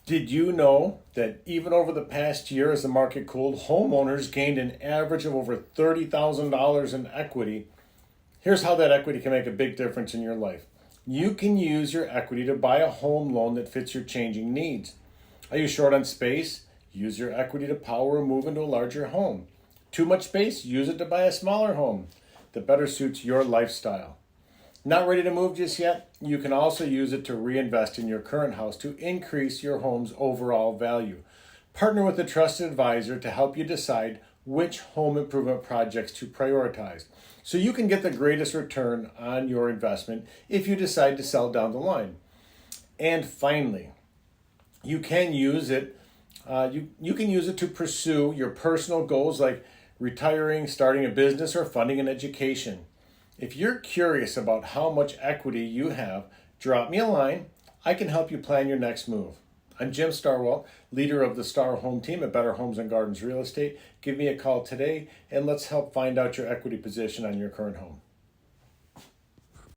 Did you know that even over the past year, as the market cooled, homeowners gained an average of over $30,000 in equity? Here's how that equity can make a big difference in your life. You can use your equity to buy a home loan that fits your changing needs. Are you short on space? Use your equity to power a move into a larger home. Too much space? Use it to buy a smaller home that better suits your lifestyle. Not ready to move just yet? You can also use it to reinvest in your current house to increase your home's overall value. Partner with a trusted advisor to help you decide which home improvement projects to prioritize so you can get the greatest return on your investment if you decide to sell down the line. And finally, you can use it you can use it to pursue your personal goals like retiring, starting a business, or funding an education. If you're curious about how much equity you have, drop me a line. I can help you plan your next move. I'm Jim Starwalt, leader of the Star Home Team at Better Homes and Gardens Real Estate. Give me a call today and let's help find out your equity position on your current home.